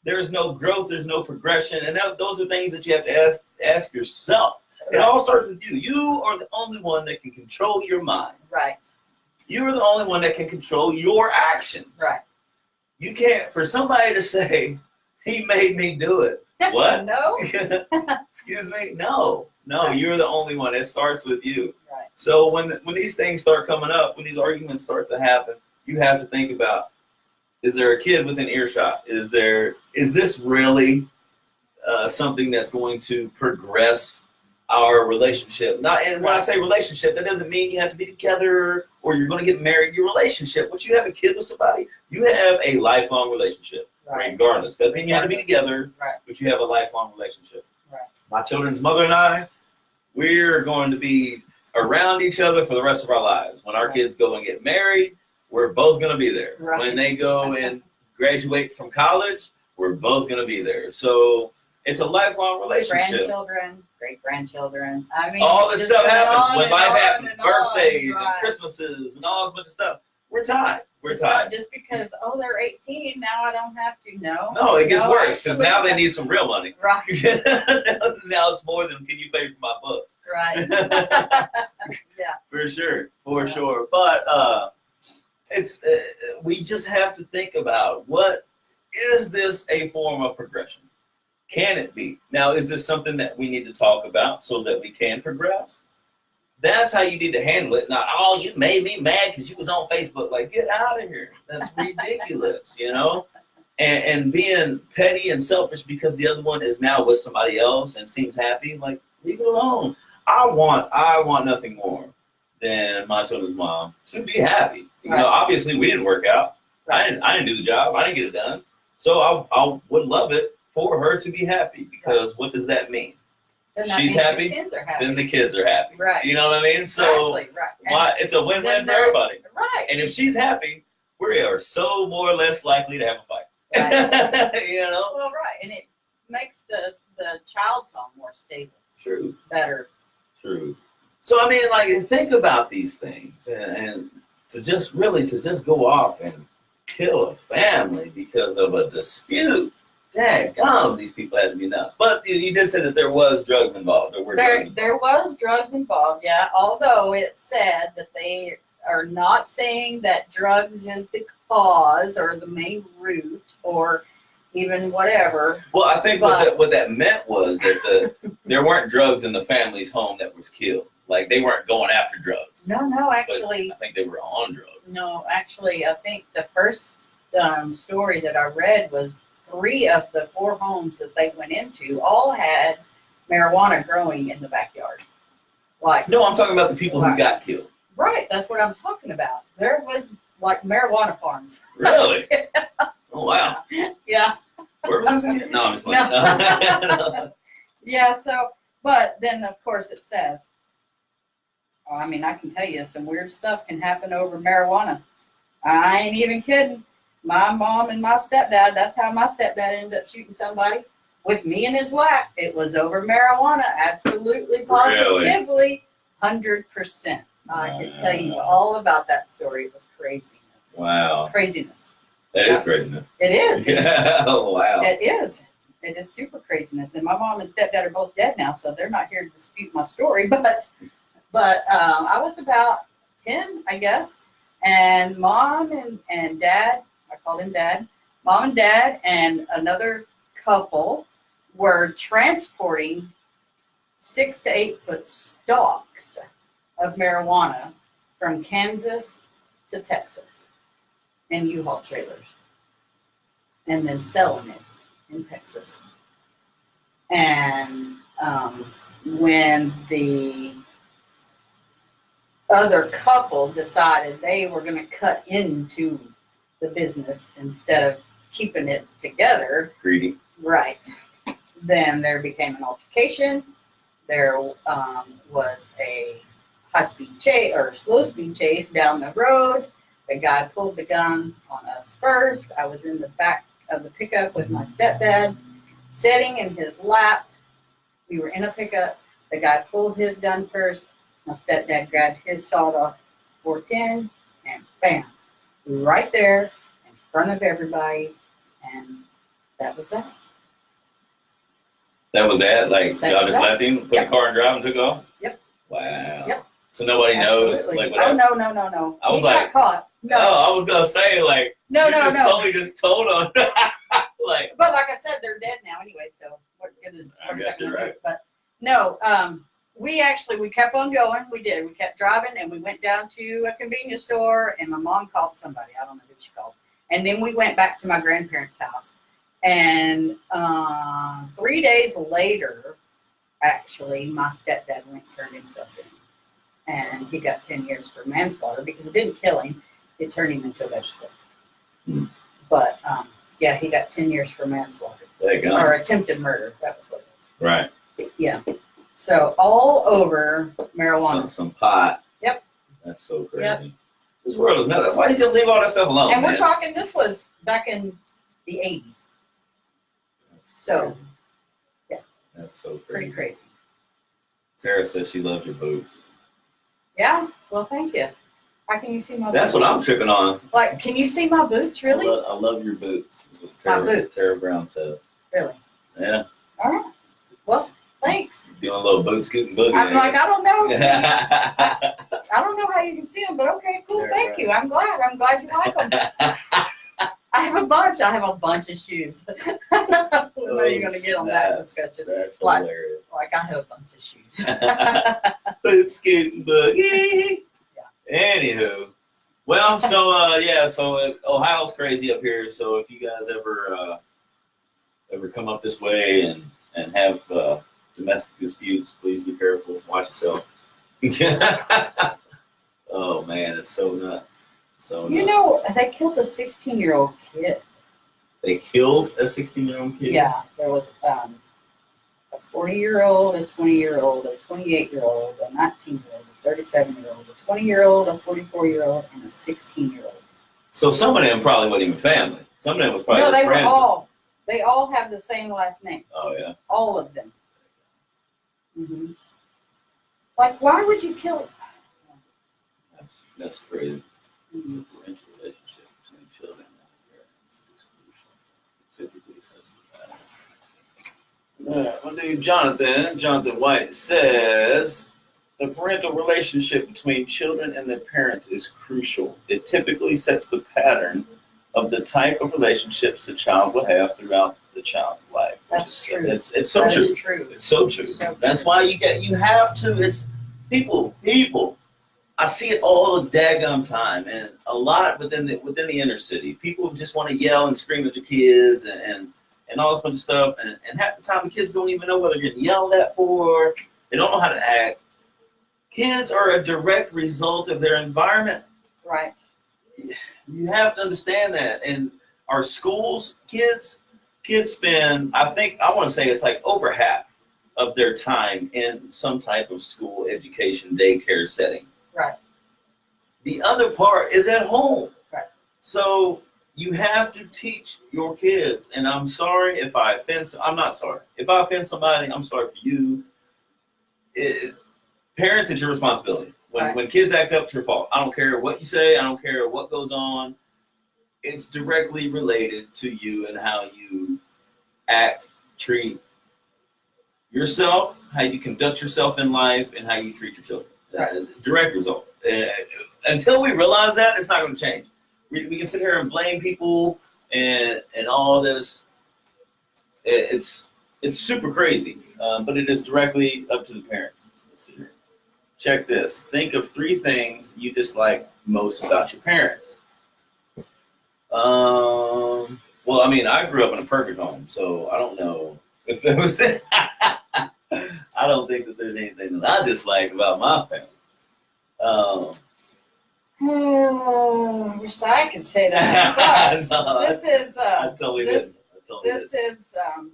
There's no growth. There's no progression. And those are things that you have to ask yourself. It all starts with you. You are the only one that can control your mind. Right. You are the only one that can control your actions. Right. You can't, for somebody to say, he made me do it. What? No. Excuse me? No, you're the only one. It starts with you. Right. So when these things start coming up, when these arguments start to happen, you have to think about, is there a kid within earshot? Is this really something that's going to progress our relationship? And when I say relationship, that doesn't mean you have to be together or you're going to get married. Your relationship, once you have a kid with somebody, you have a lifelong relationship, regardless. Doesn't mean you have to be together, but you have a lifelong relationship. Right. My children's mother and I, we're going to be around each other for the rest of our lives. When our kids go and get married, we're both going to be there. Right. When they go and graduate from college, we're both going to be there. So it's a lifelong relationship. Grandchildren, great-grandchildren. I mean, all this stuff happens. When life happens, and birthdays on. and Christmases and all this bunch of stuff. We're tied. It's not just because, they're 18, now I don't have to. No, it gets worse because now they need some real money. Right. Now it's more than, can you pay for my books? Right. Yeah. For sure. But it's we just have to think about, what is this a form of progression? Can it be? Now, is this something that we need to talk about so that we can progress? That's how you need to handle it. Not, you made me mad because you was on Facebook. Like, get out of here. That's ridiculous, And being petty and selfish because the other one is now with somebody else and seems happy, like, leave it alone. I want nothing more than my children's mom to be happy. Obviously we didn't work out. I didn't do the job. I didn't get it done. So I would love it for her to be happy, because what does that mean? She's happy, then the kids are happy. Right. You know what I mean? So it's a win-win for everybody. Right. And if she's happy, we are so more or less likely to have a fight. Right. Well, right. And it makes the child's home more stable. Truth. Better. Truth. So, I mean, like, think about these things and to just go off and kill a family because of a dispute. Daggum, these people had to be nuts. But you did say that there was drugs involved. There was drugs involved, yeah. Although it said that they are not saying that drugs is the cause or the main root or even whatever. Well, I think what that meant was that there weren't drugs in the family's home that was killed. Like, they weren't going after drugs. No, actually. But I think they were on drugs. No, actually, I think the first story that I read was 3 of the 4 homes that they went into all had marijuana growing in the backyard. No, I'm talking about the people who got killed. Right, that's what I'm talking about. There was marijuana farms. Really? Oh, wow. Yeah. Where was this again? No, I'm just playing. No. Yeah, but then of course it says, I can tell you some weird stuff can happen over marijuana. I ain't even kidding. My mom and my stepdad, that's how my stepdad ended up shooting somebody with me in his lap. It was over marijuana. Absolutely, positively, 100%. I can tell you all about that story. It was craziness. Wow. Craziness. That is craziness. It is. Oh, wow. It is. It is super craziness. And my mom and stepdad are both dead now, so they're not here to dispute my story. But I was about 10, I guess. And mom and dad, I called him dad, mom and dad and another couple were transporting 6 to 8 foot stalks of marijuana from Kansas to Texas in U-Haul trailers, and then selling it in Texas. And when the other couple decided they were going to cut into the business instead of keeping it together, Greedy. right, then there became an altercation. There was a high-speed chase or slow-speed chase down the road. The guy pulled the gun on us first. I was in the back of the pickup with my stepdad, sitting in his lap. We were in a pickup. The guy pulled his gun first. My stepdad grabbed his sawed-off 410, and bam, right there in front of everybody, and that was that. That was that? Like, That y'all was just that. left him, put Yep. the car and drive and took off? Yep. Wow. Yep. So nobody knows? Absolutely. Like, what Oh, happened? no. I was He like- got caught. No. I was going to say, like, No, you no, just no. totally just told on. Like, But like I said, they're dead now anyway, so what good is I what is guess that you're gonna right. do? But no, we kept on going. We did. We kept driving, and we went down to a convenience store, and my mom called somebody. I don't know who she called. And then we went back to my grandparents' house. And 3 days later, actually, my stepdad went and turned himself in. And he got 10 years for manslaughter because it didn't kill him. It turned him into a vegetable. Hmm. But, yeah, he got 10 years for manslaughter. there you go. Or attempted murder. That was what it was. Right. Yeah. So all over marijuana. Some pot. Yep. That's so crazy. Yep. This world is nuts. That's why you just leave all that stuff alone, And we're man. talking, this was back in the 80s. So, That's so pretty crazy. crazy. Tara says she loves your boots. Yeah? Well, thank you. How can you see my That's boots? what I'm tripping on. Like, can you see my boots, really? I love your boots. Is what My Tara, boots. Tara Brown says. Really? Yeah. All right. Well, thanks. Doing a little boot scooting boogie. I'm like, I don't know. yeah. I don't know how you can see them, but okay, cool. They're Thank right. you. I'm glad you like them. I have a bunch of shoes. We're not even going to get on that discussion. That's Like- hilarious. Like, I have a bunch of shoes. Boot scooting boogie. Yeah. Anywho. Well, so Ohio's crazy up here. So if you guys ever come up this way and have domestic disputes, please be careful. Watch yourself. Oh man, it's so nuts. So nuts. You know, they killed a 16-year-old kid. They killed a 16-year-old kid. Yeah, there was a 40-year-old, a 20-year-old, a 28-year-old, a 19-year-old, a 37-year-old, a 20-year-old, a 44-year-old, and a 16-year-old. So some of them probably wasn't even family. Some of them was probably No, just they were friends. they all have the same last name. Oh yeah. All of them. hmm Like, why would you kill? That's crazy. Mhm. The parental relationship between children and parents is crucial. Typically says that. My dude Jonathan White says the parental relationship between children and their parents is crucial. It typically sets the pattern of the type of relationships the child will have throughout the child's life. That's true. It's so That true. is true. It's so true. So That's true. why you have to. It's people. I see it all the daggum time, and a lot within the inner city. People just want to yell and scream at their kids and all this bunch of stuff, and half the time the kids don't even know what they're getting yelled at for. They don't know how to act. Kids are a direct result of their environment. Right. You have to understand that. And our schools, kids spend, I want to say it's like over half of their time in some type of school education daycare setting. Right. The other part is at home. Right. So you have to teach your kids. And I'm sorry if I offend. I'm not sorry. If I offend somebody, I'm sorry for you. Parents, it's your responsibility. When kids act up, it's your fault. I don't care what you say. I don't care what goes on. It's directly related to you and how you act, treat yourself, how you conduct yourself in life, and how you treat your children. Right. Direct result. Until we realize that, it's not going to change. We can sit here and blame people and all this. It's it's super crazy, but it is directly up to the parents. Let's see here. Check this. Think of 3 things you dislike most about your parents. Well, I mean, I grew up in a perfect home, so I don't know if it was. I don't think that there's anything that I dislike about my family. Wish I could say that. But No, this is I totally this didn't. I totally didn't.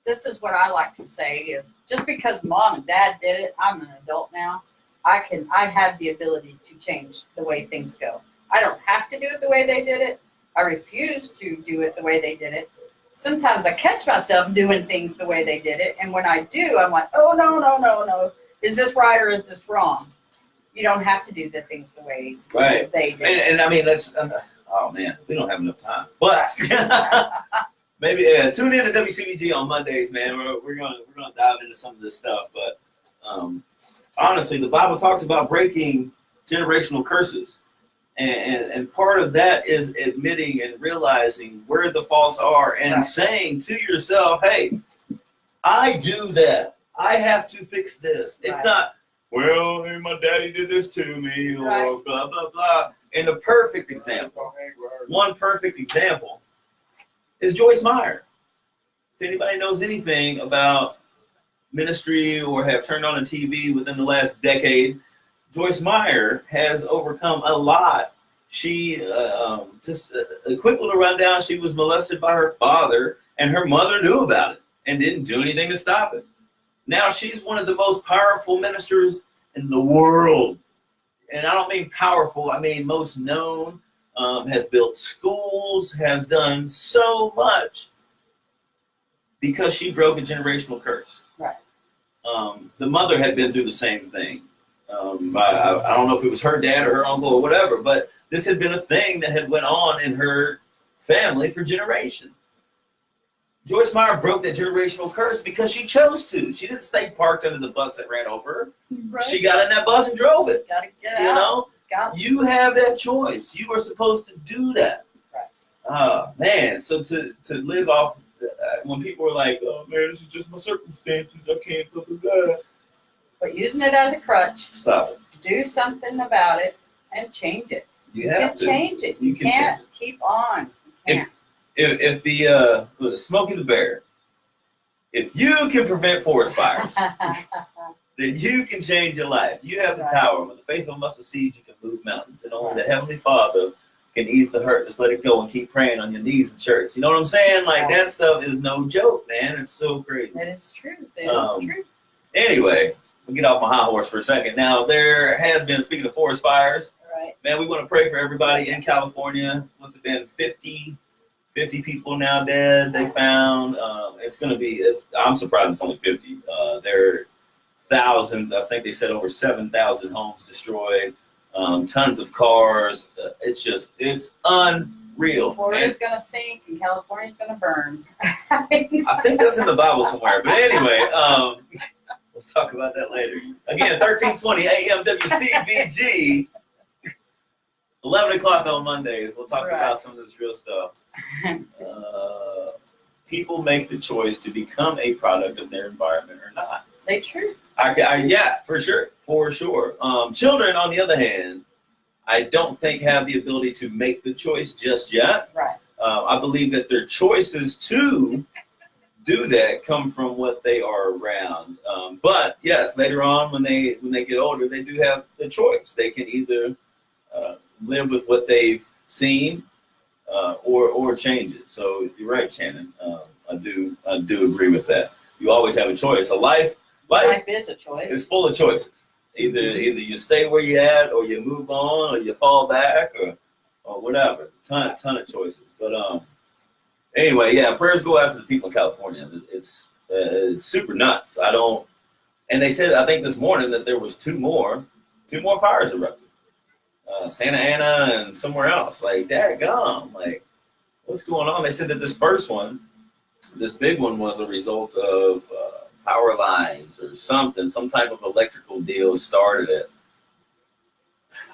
this is what I like to say is just because mom and dad did it, I'm an adult now. I have the ability to change the way things go. I don't have to do it the way they did it. I refuse to do it the way they did it. Sometimes I catch myself doing things the way they did it, and when I do, I'm like, oh no. Is this right or is this wrong? You don't have to do the things the way they did. And I mean, that's oh man, we don't have enough time. But maybe tune in to WCBG on Mondays, man. We're gonna dive into some of this stuff. But honestly, the Bible talks about breaking generational curses. And part of that is admitting and realizing where the faults are and saying to yourself, hey, I do that. I have to fix this. It's not, well, hey, my daddy did this to me or blah, blah, blah. And the perfect example, one perfect example is Joyce Meyer. If anybody knows anything about ministry or have turned on a TV within the last decade, Joyce Meyer has overcome a lot. She, just a quick little rundown, she was molested by her father, and her mother knew about it and didn't do anything to stop it. Now she's one of the most powerful ministers in the world. And I don't mean powerful, I mean most known, has built schools, has done so much because she broke a generational curse. Right. The mother had been through the same thing. I don't know if it was her dad or her uncle or whatever, but this had been a thing that had went on in her family for generations. Joyce Meyer broke that generational curse because she chose to. She didn't stay parked under the bus that ran over her. Right. She got in that bus and drove it. Gotta get You out. know, you have that choice. You are supposed to do that. Right. Man, so to live off when people are like, oh man, this is just my circumstances. I can't blah, blah, blah. But using it as a crutch, Stop it. do something about it and change it. You You have can to. change it. You You can can't change keep on. You can't. If the Smokey the Bear, if you can prevent forest fires, then you can change your life. You have the power. With the faith of a mustard seed, you can move mountains. And only the Heavenly Father can ease the hurt. Just let it go and keep praying on your knees in church. You know what I'm saying? Like, that stuff is no joke, man. It's so crazy. That is true. That is true. Anyway, we'll get off my high horse for a second. Now, there has been, speaking of forest fires, Right. man, we want to pray for everybody in California. What's it been? 50 people now dead they found. It's going to be, I'm surprised it's only 50. There are thousands, I think they said over 7,000 homes destroyed, tons of cars. It's unreal. Florida's going to sink and California's going to burn. I think that's in the Bible somewhere. But anyway, we'll talk about that later. Again, 1320 AM WCBG. 11 o'clock on Mondays. We'll talk about some of this real stuff. People make the choice to become a product of their environment or not. They true. Yeah, for sure. Children, on the other hand, I don't think have the ability to make the choice just yet. Right. I believe that their choices to do that come from what they are around. But yes, later on when they get older, they do have the choice. They can either live with what they've seen or change it. So you're right, Shannon. I do agree with that. You always have a choice. Life is a choice. It's full of choices. Either you stay where you're at, or you move on, or you fall back, or whatever. Ton of choices. But anyway, yeah, prayers go out to the people in California. It's super nuts. And they said, I think this morning, that there was two more fires erupted. Santa Ana and somewhere else. Like, dadgum, like, what's going on? They said that this first one, this big one, was a result of power lines or something, some type of electrical deal started it.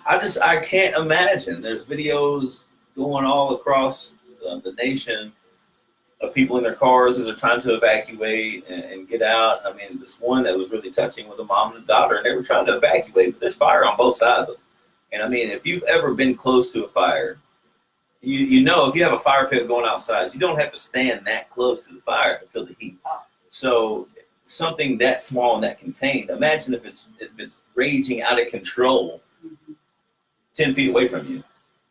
I can't imagine. There's videos going all across the nation of people in their cars as they're trying to evacuate and get out. I mean, this one that was really touching was a mom and a daughter, and they were trying to evacuate, but there's fire on both sides of them. And I mean, if you've ever been close to a fire, you know if you have a fire pit going outside, you don't have to stand that close to the fire to feel the heat. So something that small and that contained, imagine if it's raging out of control 10 feet away from you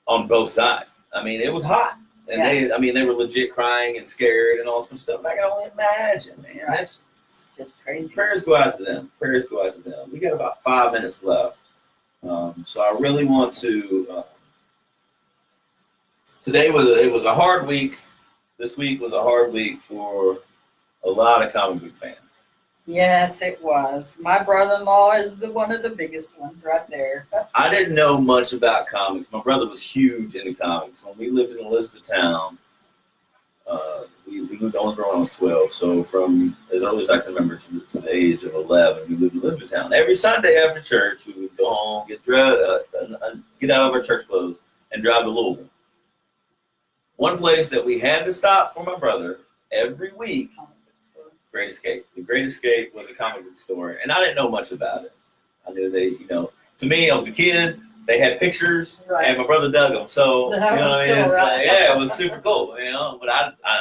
on both sides. I mean, it was hot. And they were legit crying and scared and all this stuff. I can only imagine, man. Right. That's just crazy. Prayers go out to them. Prayers go out to them. We got about 5 minutes left. So I really want to. Today it was a hard week. This week was a hard week for a lot of comic book fans. Yes, it was. My brother-in-law is one of the biggest ones right there. I didn't know much about comics. My brother was huge into comics. When we lived in Elizabethtown, we moved to Owensboro when I was 12. So from as early as I can remember to the age of 11, we lived in Elizabethtown. Every Sunday after church, we would go home, get out of our church clothes, and drive to Louisville. One place that we had to stop for my brother every week, Great Escape. The Great Escape was a comic book store, and I didn't know much about it. I knew to me, I was a kid, they had pictures, and my brother dug them. So, you know what I mean? It's like, yeah, it was super cool, but I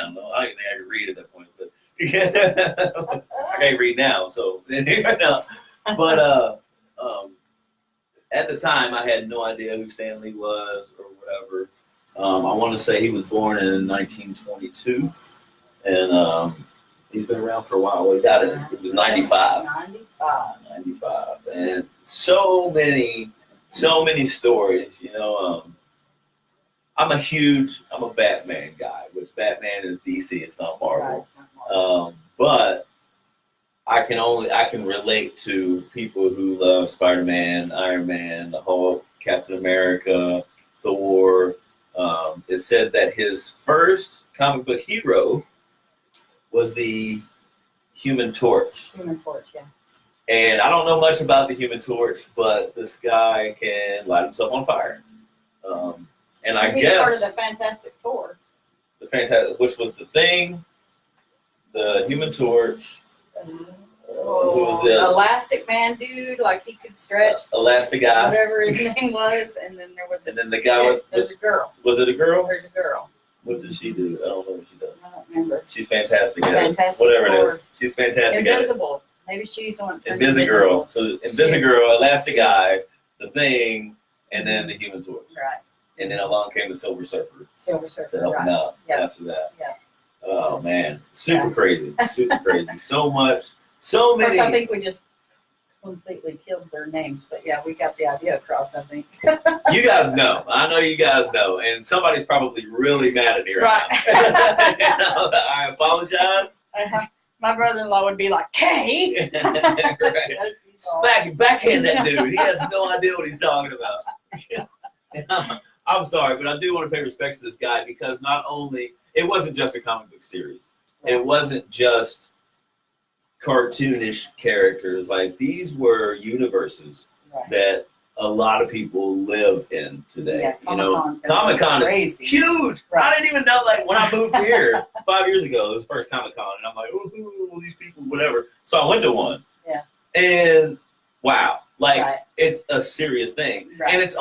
don't know. I don't even think I could read at that point, but I can't read now, so, but at the time, I had no idea who Stan Lee was or whatever. I want to say he was born in 1922, and he's been around for a while. We got it. It was 95. 95. And so many stories, I'm a Batman guy, which Batman is DC, it's not Marvel. But I can relate to people who love Spider-Man, Iron Man, the Hulk, Captain America, Thor. It said that his first comic book hero was the Human Torch. Human Torch, yeah. And I don't know much about the Human Torch, but this guy can light himself on fire. And I He's guess part of the Fantastic Four. Which was the Thing, the Human Torch. Who was the Elastic Man dude? Like he could stretch. Elastic Guy. Whatever his name was, and then there was. And then the guy. There's a girl. Was it a girl? There's a girl. What did she do? I don't know what she does. I don't remember. She's fantastic at it. Fantastic Whatever Four. it is. She's fantastic Invisible. Maybe she's the one. Invisigirl. So Invisigirl, Elastic Guy, the Thing, and then the Human Torch. Right. And then along came the Silver Surfer. Silver Surfer. To help him out after that. Yeah. Oh man, super crazy, super crazy. So many. Of course, I think we just completely killed their names, but yeah, we got the idea across, I think. You guys know. I know you guys know, and somebody's probably really mad at me right now. I apologize. My brother-in-law would be like, "Kay." Right. Backhand that dude. He has no idea what he's talking about. I'm sorry, but I do want to pay respects to this guy because not only it wasn't just a comic book series, it wasn't just cartoonish characters. Like these were universes that a lot of people live in today. Yeah, Comic-Con is huge. Right. I didn't even know, like when I moved here 5 years ago, it was the first Comic-Con, and I'm like, oh, these people, whatever. So I went to one. Yeah. And wow, like it's a serious thing. Right. And it's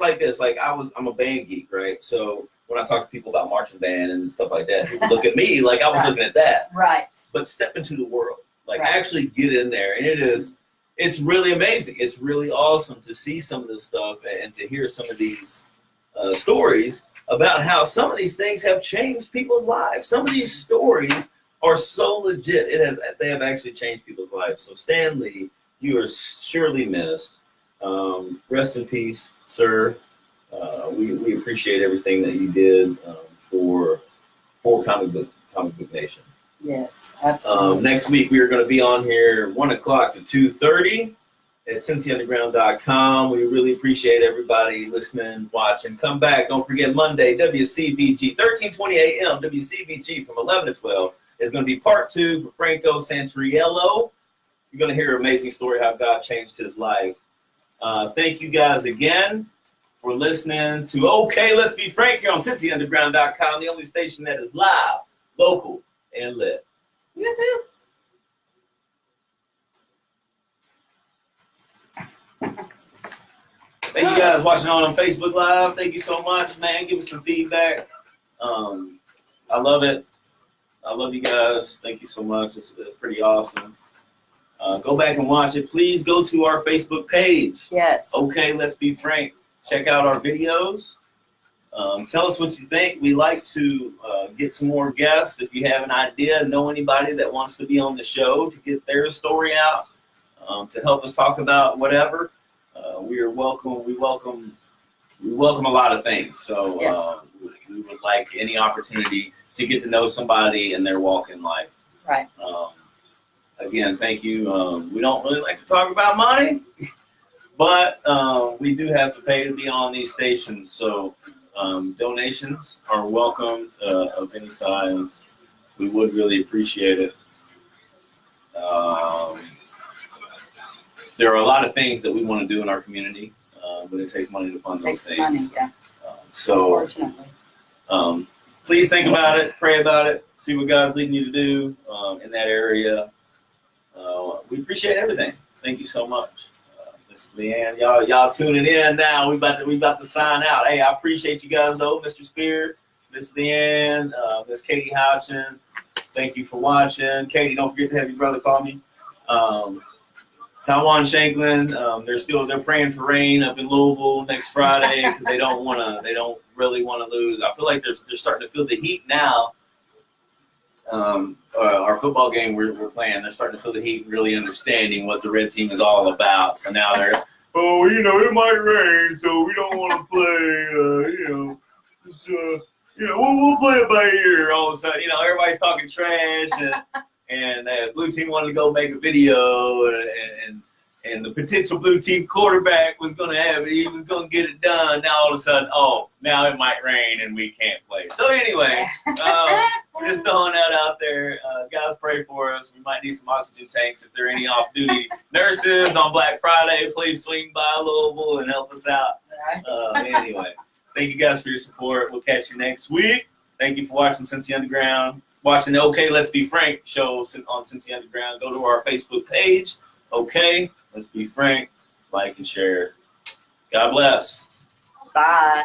like this. Like I'm a band geek, right? So when I talk to people about marching band and stuff like that, people look at me like I was looking at that. Right. But step into the world. Like actually get in there, and it's really amazing. It's really awesome to see some of this stuff and to hear some of these stories about how some of these things have changed people's lives. Some of these stories are so legit. They have actually changed people's lives. So Stan Lee, you are surely missed. Rest in peace, sir. We appreciate everything that you did for Comic Book Nation. Yes, absolutely. Next week, we are going to be on here 1 o'clock to 2:30 at CincyUnderground.com. We really appreciate everybody listening, watching. Come back. Don't forget Monday, WCBG, 1320 a.m., WCBG from 11 to 12 is going to be part 2 for Franco Santriello. You're going to hear an amazing story how God changed his life. Thank you guys again for listening to OKaye, Let's Be Frank here on CincyUnderground.com, the only station that is live local, and lit. Woohoo. Thank you guys watching on Facebook Live. Thank you so much, man. Give us some feedback. I love it. I love you guys. Thank you so much. It's pretty awesome. Go back and watch it. Please go to our Facebook page. Yes. Okay, let's be frank. Check out our videos. Tell us what you think. We like to get some more guests. If you have an idea, know anybody that wants to be on the show to get their story out, to help us talk about whatever. We welcome a lot of things. So Yes. we would like any opportunity to get to know somebody in their walk in life. Right. Again, thank you. We don't really like to talk about money, but we do have to pay to be on these stations. So donations are welcome of any size. We would really appreciate it. There are a lot of things that we want to do in our community, but it takes money to fund those things. Money, yeah. So Unfortunately. please think about it, pray about it, see what God's leading you to do in that area. We appreciate everything. Thank you so much. Miss Leanne, y'all tuning in now. We about to sign out. Hey, I appreciate you guys though, Mr. Spear, Miss Leanne, Miss Katie Houchin. Thank you for watching. Katie, don't forget to have your brother call me. Taiwan Shanklin, they're praying for rain up in Louisville next Friday because they don't really want to lose. I feel like they're starting to feel the heat now. Our football game we're playing, they're starting to feel the heat, really understanding what the red team is all about. So now they're, it might rain, so we don't want to play. We'll play it by ear. All of a sudden, everybody's talking trash, and the blue team wanted to go make a video, and the potential blue team quarterback was going to have it. He was going to get it done. Now all of a sudden, now it might rain and we can't play. So anyway, we're just throwing that out there. Guys, pray for us. We might need some oxygen tanks. If there are any off-duty nurses on Black Friday, please swing by Louisville and help us out. Anyway, thank you guys for your support. We'll catch you next week. Thank you for watching Cincy Underground. Watching the Okay, Let's Be Frank show on Cincy Underground. Go to our Facebook page. Okay, let's be frank. Like and share. God bless. Bye.